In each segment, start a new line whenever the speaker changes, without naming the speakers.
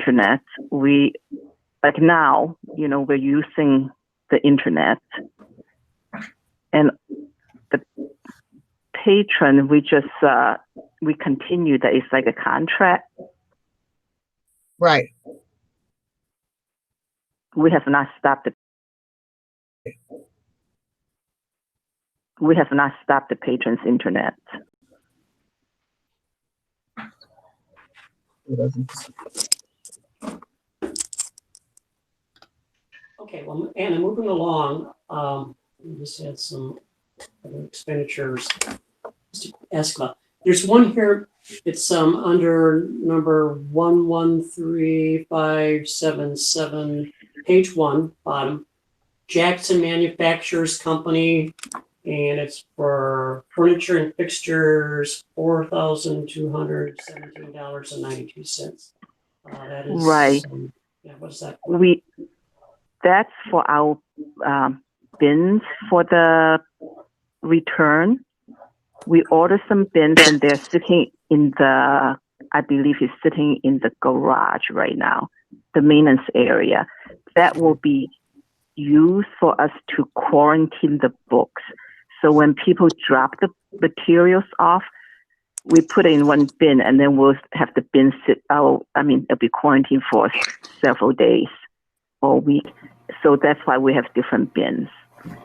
internet, we, like now, we're using the internet, and the patron, we just, we continue that. It's like a contract.
Right.
We have not stopped the patron's internet.
Okay, well, Anna, moving along, we just had some other expenditures to ask about. There's one here, it's under number 113577, page 1, bottom. Jackson Manufacturers Company, and it's for furniture and fixtures, $4,217.92. That is
right.
Yeah, what is that?
That's for our bins for the return. We order some bins, and they're sitting in I believe it's sitting in the garage right now, the maintenance area. That will be used for us to quarantine the books. So when people drop the materials off, we put it in one bin, and then we'll have the bin sit out. I mean, it'll be quarantined for several days or a week. So that's why we have different bins.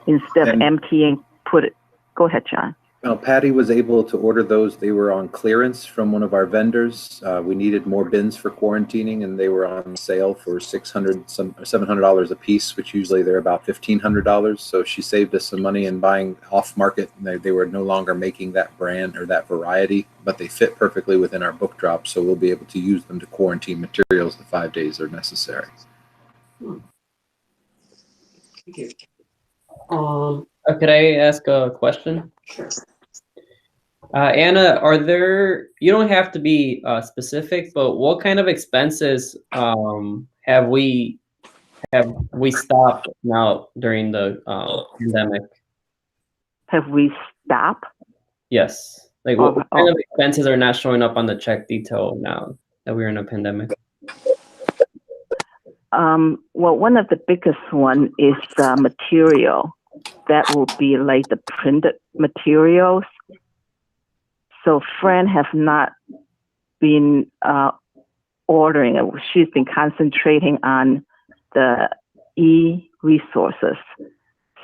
Instead of emptying, go ahead, John.
Patty was able to order those. They were on clearance from one of our vendors. We needed more bins for quarantining, and they were on sale for $700 a piece, which usually they're about $1,500. So she saved us some money in buying off market. They were no longer making that brand or that variety, but they fit perfectly within our book drop. So we'll be able to use them to quarantine materials the 5 days are necessary.
Thank you.
Could I ask a question?
Sure.
Anna, you don't have to be specific, but what kind of expenses have we stopped now during the pandemic?
Have we stopped?
Yes. Like what kind of expenses are not showing up on the check detail now that we're in a pandemic?
Well, one of the biggest one is material. That will be like the printed materials. So Fran have not been ordering it. She's been concentrating on the e-resources.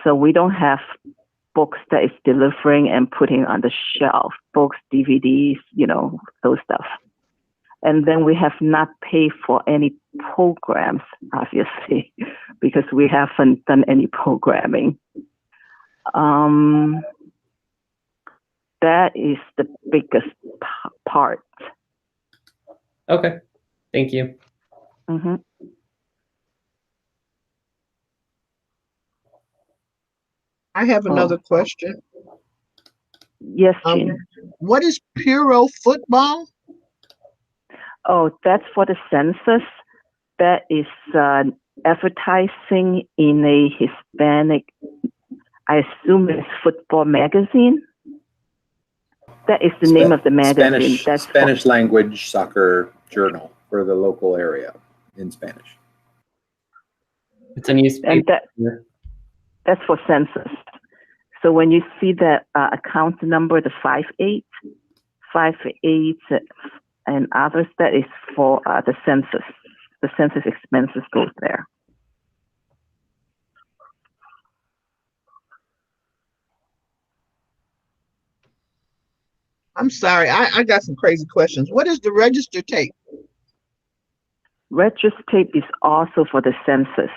So we don't have books that is delivering and putting on the shelf, books, DVDs, those stuff. And then we have not paid for any programs, obviously, because we haven't done any programming. That is the biggest part.
Okay, thank you.
Mm-hmm.
I have another question.
Yes, Jean.
What is Puro Football?
Oh, that's for the census. That is advertising in a Hispanic, I assume it's football magazine. That is the name of the magazine. That's
Spanish language soccer journal for the local area in Spanish.
It's a newspaper.
And that's for census. So when you see that account number, the 58, and others, that is for the census. The census expenses goes there.
I'm sorry, I got some crazy questions. What is the register tape?
Register tape is also for the census.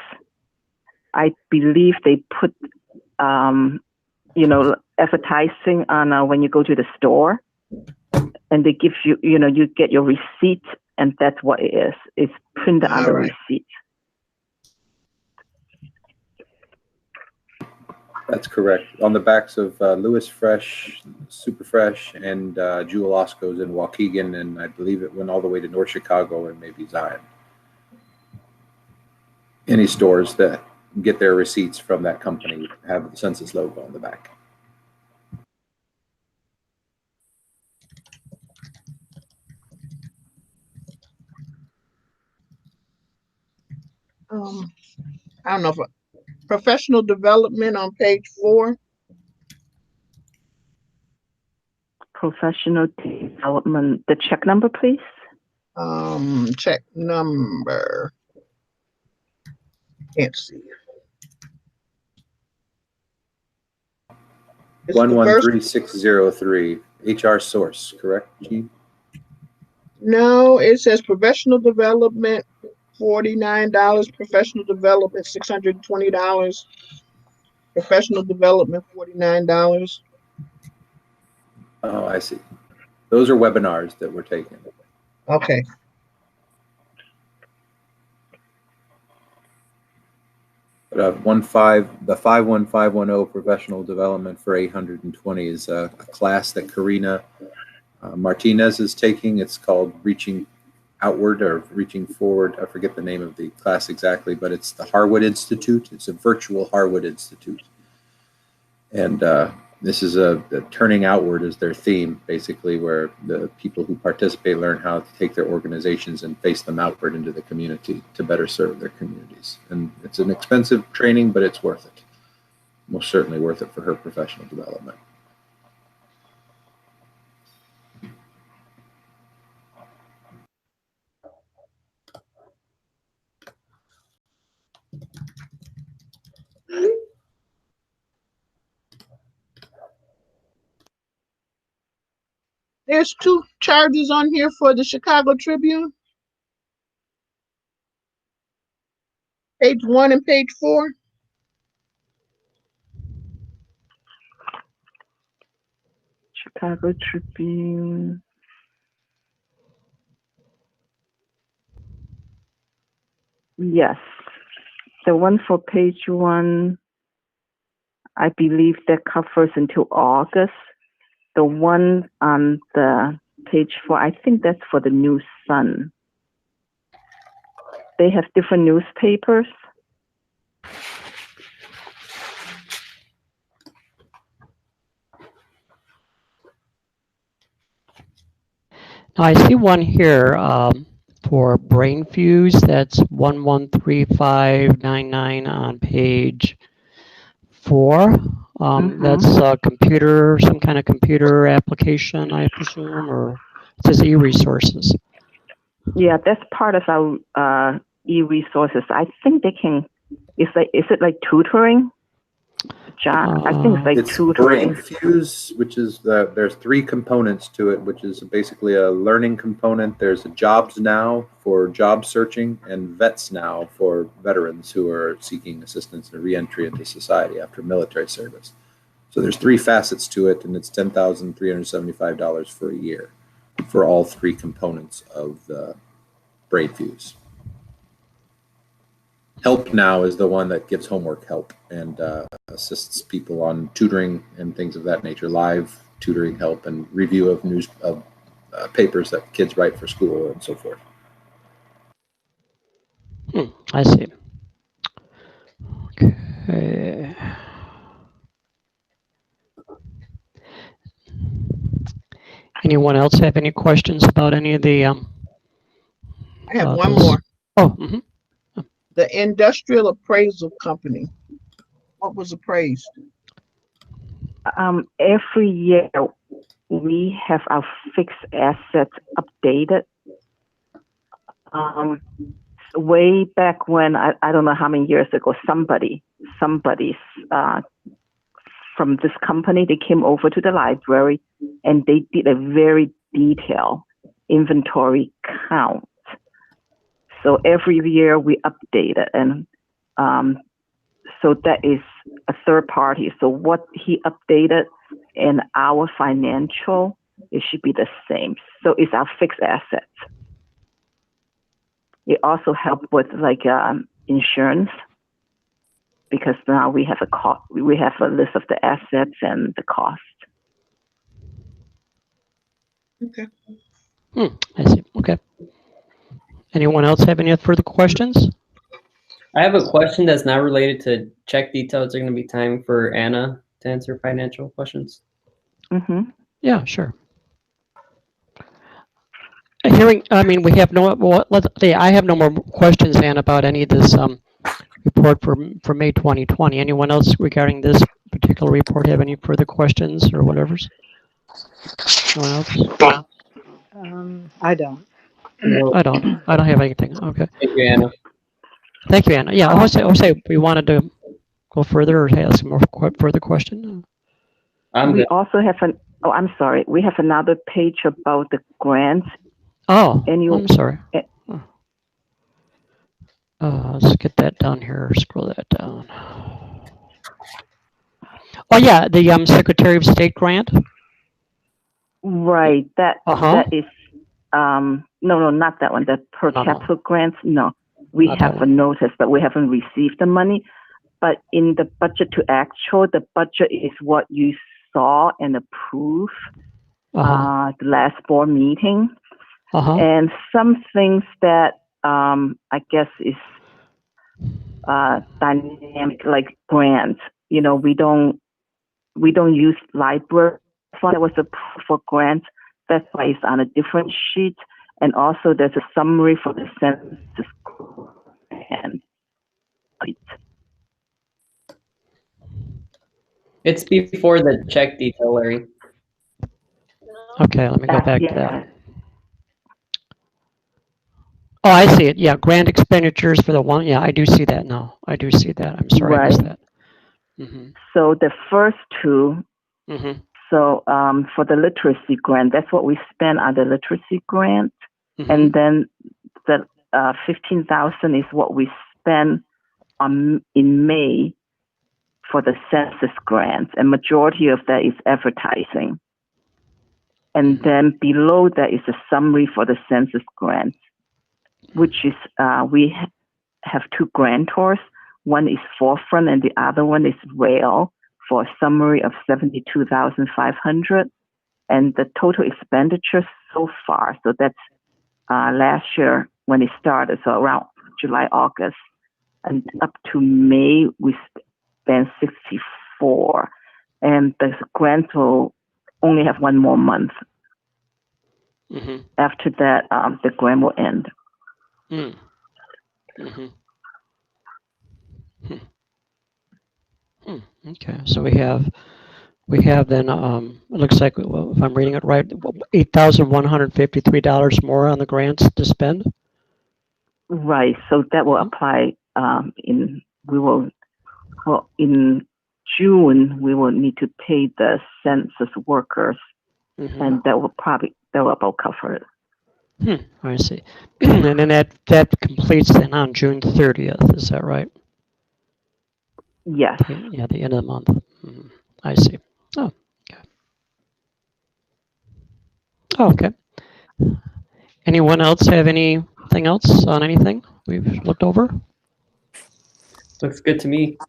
I believe they put, advertising on when you go to the store, and they give you, you get your receipt, and that's what it is. It's printed on the receipt.
That's correct. On the backs of Lewis Fresh, Super Fresh, and Jewel Osco's in Waukegan, and I believe it went all the way to North Chicago and maybe Zion. Any stores that get their receipts from that company have the census logo on the back.
I don't know if professional development on page 4.
Professional development. The check number, please.
Check number. Can't see. It's the first.
113603, HR source, correct, Gene?
No, it says professional development, $49. Professional development, $620. Professional development, $49.
Oh, I see. Those are webinars that we're taking.
Okay.
The 51510 professional development for 820 is a class that Karina Martinez is taking. It's called Reaching Outward or Reaching Forward. I forget the name of the class exactly, but it's the Harwood Institute. It's a virtual Harwood Institute. And this is a turning outward is their theme, basically, where the people who participate learn how to take their organizations and face them outward into the community to better serve their communities. And it's an expensive training, but it's worth it. Most certainly worth it for her professional development.
There's 2 charges on here for the Chicago Tribune. Page 1 and page 4.
Chicago Tribune. Yes. The one for page 1, I believe that covers until August. The one on the page 4, I think that's for the New Sun. They have different newspapers.
Now I see one here for Brain Fuse. That's 113599 on page 4. That's a computer, some kind of computer application, I presume, or it says e-resources.
Yeah, that's part of our e-resources. I think they can. Is it like tutoring? John, I think it's like tutoring.
Brain Fuse, which is there's 3 components to it, which is basically a learning component. There's a Jobs Now for job searching and Vets Now for veterans who are seeking assistance in reentry into society after military service. So there's 3 facets to it, and it's $10,375 for a year for all 3 components of the Brain Fuse. Help Now is the one that gives homework help and assists people on tutoring and things of that nature, live tutoring help and review of papers that kids write for school and so forth.
I see. Okay. Anyone else have any questions about any of the?
I have one more.
Oh.
The Industrial Appraisal Company. What was appraised?
Every year we have our fixed assets updated. Way back when, I don't know how many years ago, somebody's from this company, they came over to the library and they did a very detailed inventory count. So every year we update it, and so that is a third party. So what he updated in our financial, it should be the same. So it's our fixed assets. It also helped with like insurance, because now we have we have a list of the assets and the cost.
Okay.
I see. Okay. Anyone else have any further questions?
I have a question that's not related to check details. There's going to be time for Anna to answer financial questions.
Yeah, sure. I mean, we have no. Well, I have no more questions, Ann, about any of this report for May 2020. Anyone else regarding this particular report have any further questions or whatever? Anyone else?
I don't.
No.
I don't have anything. Okay.
Thank you, Anna.
Thank you, Anna. Yeah, Jose, we wanted to go further or ask more further question?
I'm
We
good.
also have I'm sorry. We have another page about the grants.
Oh,
And you-
I'm sorry.
eh.
Let's get that down here. Scroll that down. Oh yeah, the Secretary of State grant.
Right. That is no, not that one. The per capita grants. No, we
Not
have
that
a notice, but we haven't received the money. But in the budget to actual, the budget is what you saw and approved the last board meeting. And some things that I guess is dynamic, like grants. You know, we don't use library fund that was approved for grants. That's why it's on a different sheet. And also there's a summary for the census grant.
It's before the check detail, Larry.
Okay, let me go back to that. Oh, I see it. Yeah, grant expenditures for the one. Yeah, I do see that now. I do see that. I'm sorry, I missed that.
So the first two. So for the literacy grant, that's what we spend on the literacy grant, and then the 15,000 is what we spend in May for the census grants, and majority of that is advertising. And then below that is a summary for the census grants, which is we have two grantors. One is Forefront, and the other one is Rail, for a summary of 72,500, and the total expenditure so far. So that's last year when it started, so around July, August, and up to May we spent 64, and the grant will only have one more month. After that, the grant will end.
Okay, so we have then it looks like, well, if I'm reading it right, $8,153 more on the grants to spend.
Right. So that will apply in June we will need to pay the census workers, and that will about cover it.
I see. And then that completes then on June 30th. Is that right?
Yes.
Yeah, the end of the month. I see. Oh, okay. Oh, okay. Anyone else have anything else on anything we've looked over?
Looks good to me.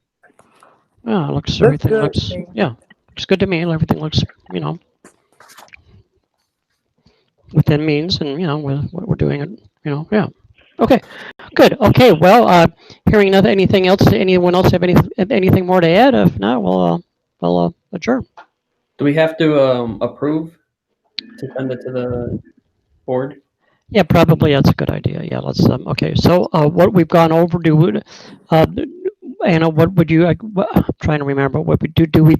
Yeah,
Everything looks
yeah, it's good to me. Everything looks, within means, and what we're doing, yeah. Okay, good. Okay, well, hearing anything else, anyone else have anything more to add? If not, we'll adjourn.
Do we have to approve to send it to the board?
Yeah, probably that's a good idea. Yeah, let's. Okay, so what we've gone over, Anna, what would you? I'm trying to remember what we do. Do we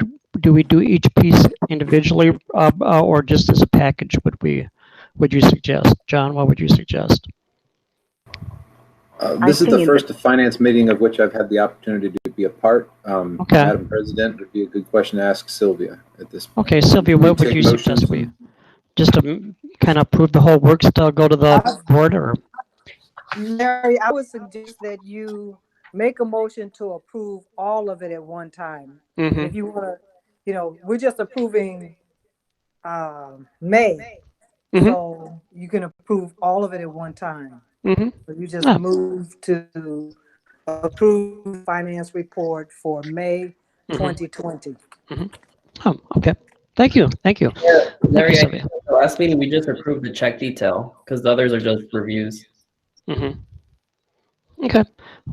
do each piece individually, or just as a package? Would you suggest, John? What would you suggest?
This is the first finance meeting of which I've had the opportunity to be a part.
Okay.
Madam President, would be a good question to ask Sylvia at this point.
Okay, Sylvia, what would you suggest? We just to kind of approve the whole work, still go to the board, or?
Larry, I would suggest that you make a motion to approve all of it at one time. If you want to, we're just approving May. So you can approve all of it at one time. So you just move to approve finance report for May 2020.
Oh, okay. Thank you.
Yeah, Larry,
Thank you,
the last meeting we just approved the check detail because the others are just reviews.
Okay.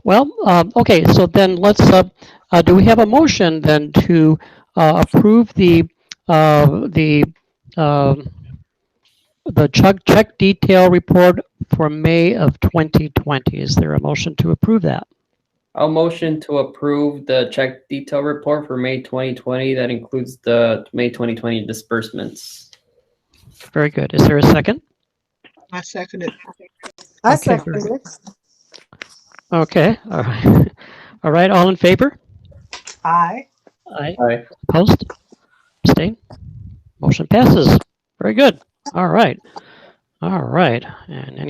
Well, okay. So then let's. Do we have a motion then to approve the check detail report for May of 2020? Is there a motion to approve that?
I'll motion to approve the check detail report for May 2020. That includes the May 2020 disbursements.
Very good. Is there a second?
I second it.
I
Okay,
second
very
it.
Okay. All right. All right. All in favor?
Aye.
Aye.
Aye.
Opposed? Abstain? Motion passes. Very good. All right. All right. And any